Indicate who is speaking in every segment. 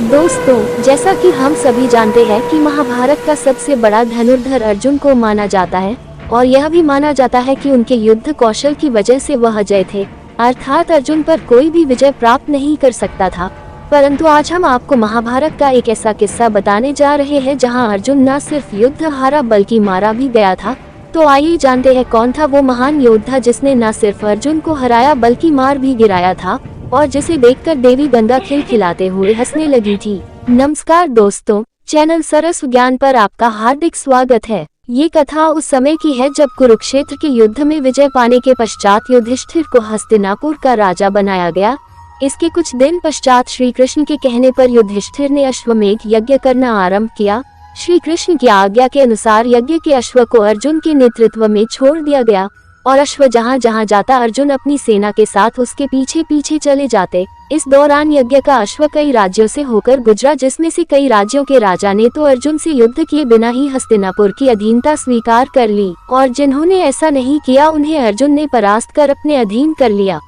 Speaker 1: दोस्तों, जैसा कि हम सभी जानते हैं कि महाभारत का सबसे बड़ा धनुर्धर अर्जुन को माना जाता है और यह भी माना जाता है कि उनके युद्ध कौशल की वजह से वह अजय थे, अर्थात अर्जुन पर कोई भी विजय प्राप्त नहीं कर सकता था। परंतु आज हम आपको महाभारत का एक ऐसा किस्सा बताने जा रहे हैं जहां अर्जुन न सिर्फ युद्ध हारा बल्कि मारा भी गया था। तो आइए जानते हैं कौन था वो महान योद्धा जिसने न सिर्फ अर्जुन को हराया बल्कि मार भी गिराया था और जिसे देखकर देवी गंगा खिलखिलाते हुए हंसने लगी थी। नमस्कार दोस्तों, चैनल सरस ज्ञान पर आपका हार्दिक स्वागत है। ये कथा उस समय की है जब कुरुक्षेत्र के युद्ध में विजय पाने के पश्चात युधिष्ठिर को हस्तिनापुर का राजा बनाया गया। इसके कुछ दिन पश्चात श्री कृष्ण के कहने पर युधिष्ठिर ने अश्वमेध यज्ञ करना आरंभ किया। श्री कृष्ण की आज्ञा के अनुसार यज्ञ के अश्व को अर्जुन के नेतृत्व में छोड़ दिया गया और अश्व जहां जहां जाता अर्जुन अपनी सेना के साथ उसके पीछे पीछे चले जाते। इस दौरान यज्ञ का अश्व कई राज्यों से होकर गुजरा, जिसमें से कई राज्यों के राजा ने तो अर्जुन से युद्ध किए बिना ही हस्तिनापुर की अधीनता स्वीकार कर ली और जिन्होंने ऐसा नहीं किया उन्हें अर्जुन ने परास्त कर अपने अधीन कर लिया।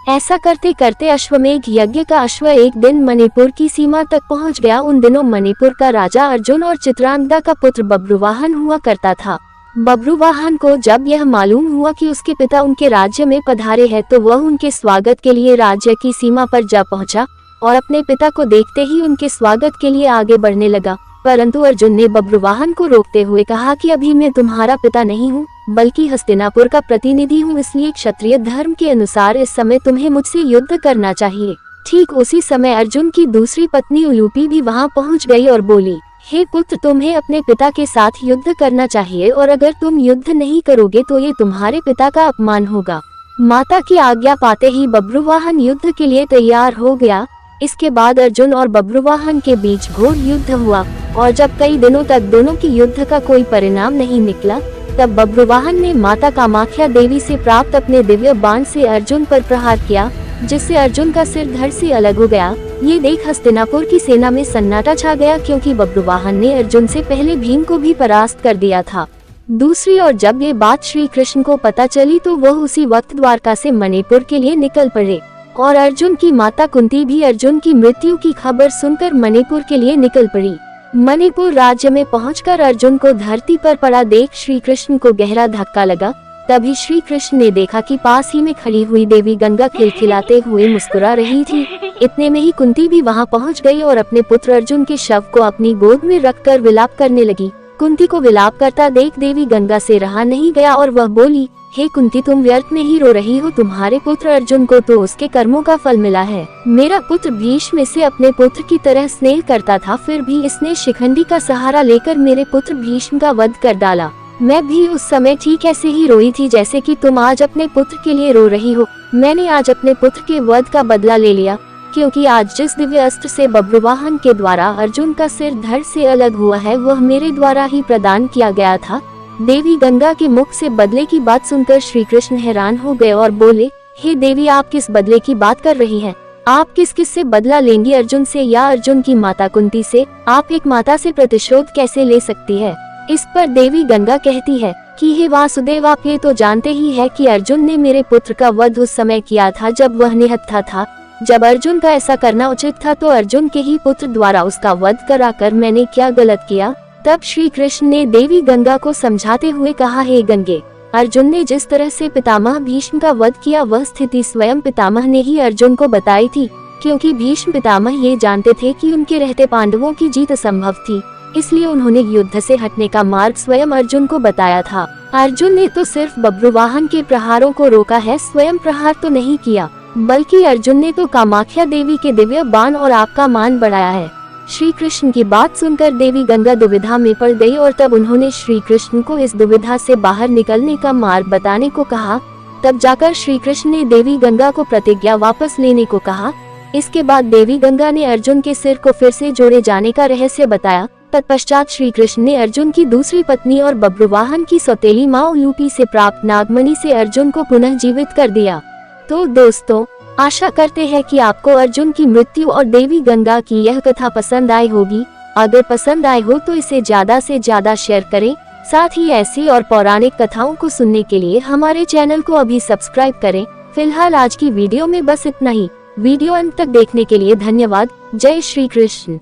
Speaker 1: ऐसा करते करते अश्वमेध यज्ञ का अश्व एक दिन मणिपुर की सीमा तक पहुंच गया। उन दिनों मणिपुर का राजा अर्जुन और चित्रांगदा का पुत्र बब्रुवाहन हुआ करता था। बब्रुवाहन को जब यह मालूम हुआ कि उसके पिता उनके राज्य में पधारे हैं तो वह उनके स्वागत के लिए राज्य की सीमा पर जा पहुंचा और अपने पिता को देखते ही उनके स्वागत के लिए आगे बढ़ने लगा। परंतु अर्जुन ने बब्रुवाहन को रोकते हुए कहा कि अभी मैं तुम्हारा पिता नहीं हूँ बल्कि हस्तिनापुर का प्रतिनिधि हूँ, इसलिए क्षत्रिय धर्म के अनुसार इस समय तुम्हें मुझसे युद्ध करना चाहिए। ठीक उसी समय अर्जुन की दूसरी पत्नी उलूपी भी वहाँ पहुँच गई और बोली, हे पुत्र, तुम्हें अपने पिता के साथ युद्ध करना चाहिए और अगर तुम युद्ध नहीं करोगे तो ये तुम्हारे पिता का अपमान होगा। माता की आज्ञा पाते ही बब्रुवाहन युद्ध के लिए तैयार हो गया। इसके बाद अर्जुन और बब्रुवाहन के बीच घोर युद्ध हुआ और जब कई दिनों तक दोनों की युद्ध का कोई परिणाम नहीं निकला तब बब्रुवाहन ने माता कामाख्या देवी से प्राप्त अपने दिव्य बाण से अर्जुन पर प्रहार किया, जिससे अर्जुन का सिर धड़ से अलग हो गया। ये देख हस्तिनापुर की सेना में सन्नाटा छा गया क्योंकि बब्रुवाहन ने अर्जुन से पहले भीम को भी परास्त कर दिया था। दूसरी ओर जब ये बात श्री कृष्ण को पता चली तो वह उसी वक्त द्वारका से मणिपुर के लिए निकल पड़े और अर्जुन की माता कुंती भी अर्जुन की मृत्यु की खबर सुनकर मणिपुर के लिए निकल पड़ी। मणिपुर राज्य में पहुंचकर अर्जुन को धरती पर पड़ा देख श्री कृष्ण को गहरा धक्का लगा। तभी श्री कृष्ण ने देखा कि पास ही में खड़ी हुई देवी गंगा खिलखिलाते हुए मुस्कुरा रही थी। इतने में ही कुंती भी वहां पहुंच गई और अपने पुत्र अर्जुन के शव को अपनी गोद में रखकर विलाप करने लगी। कुंती को विलाप करता देख देवी गंगा से रहा नहीं गया और वह बोली, हे कुंती, तुम व्यर्थ में ही रो रही हो। तुम्हारे पुत्र अर्जुन को तो उसके कर्मों का फल मिला है। मेरा पुत्र भीष्म इसे अपने पुत्र की तरह स्नेह करता था, फिर भी इसने शिखंडी का सहारा लेकर मेरे पुत्र भीष्म का वध कर डाला। मैं भी उस समय ठीक ऐसे ही रोई थी जैसे कि तुम आज अपने पुत्र के लिए रो रही हो। मैंने आज अपने पुत्र के वध का बदला ले लिया, क्योंकि आज जिस दिव्य अस्त्र से बब्रुवाहन के द्वारा अर्जुन का सिर धड़ से अलग हुआ है वह मेरे द्वारा ही प्रदान किया गया था। देवी गंगा के मुख से बदले की बात सुनकर श्री कृष्ण हैरान हो गए और बोले, हे देवी, आप किस बदले की बात कर रही हैं? आप किस किस से बदला लेंगी, अर्जुन से या अर्जुन की माता कुंती से? आप एक माता से प्रतिशोध कैसे ले सकती है? इस पर देवी गंगा कहती है कि हे वासुदेव, आप ये तो जानते ही है कि अर्जुन ने मेरे पुत्र का वध उस समय किया था जब वह निहत्था था। जब अर्जुन का ऐसा करना उचित था तो अर्जुन के ही पुत्र द्वारा उसका वध कराकर मैंने क्या गलत किया? तब श्री कृष्ण ने देवी गंगा को समझाते हुए कहा, हे गंगे, अर्जुन ने जिस तरह से पितामह भीष्म का वध किया वह स्थिति स्वयं पितामह ने ही अर्जुन को बताई थी, क्योंकि भीष्म पितामह ये जानते थे कि उनके रहते पांडवों की जीत असंभव थी, इसलिए उन्होंने युद्ध से हटने का मार्ग स्वयं अर्जुन को बताया था। अर्जुन ने तो सिर्फ बब्रुवाहन के प्रहारों को रोका है, स्वयं प्रहार तो नहीं किया, बल्कि अर्जुन ने तो कामाख्या देवी के दिव्य बाण और आपका मान बढ़ाया है। श्री कृष्ण की बात सुनकर देवी गंगा दुविधा में पड़ गई और तब उन्होंने श्री कृष्ण को इस दुविधा से बाहर निकलने का मार्ग बताने को कहा। तब जाकर श्री कृष्ण ने देवी गंगा को प्रतिज्ञा वापस लेने को कहा। इसके बाद देवी गंगा ने अर्जुन के सिर को फिर से जोड़े जाने का रहस्य बताया। तत्पश्चात श्री कृष्ण ने अर्जुन की दूसरी पत्नी और बब्रुवाहन की सौतेली माँ उलूपी से प्राप्त नागमणि से अर्जुन को पुनः जीवित कर दिया। तो दोस्तों, आशा करते हैं कि आपको अर्जुन की मृत्यु और देवी गंगा की यह कथा पसंद आई होगी। अगर पसंद आई हो तो इसे ज्यादा से ज्यादा शेयर करें। साथ ही ऐसी और पौराणिक कथाओं को सुनने के लिए हमारे चैनल को अभी सब्सक्राइब करें। फिलहाल आज की वीडियो में बस इतना ही। वीडियो अंत तक देखने के लिए धन्यवाद। जय श्री कृष्ण।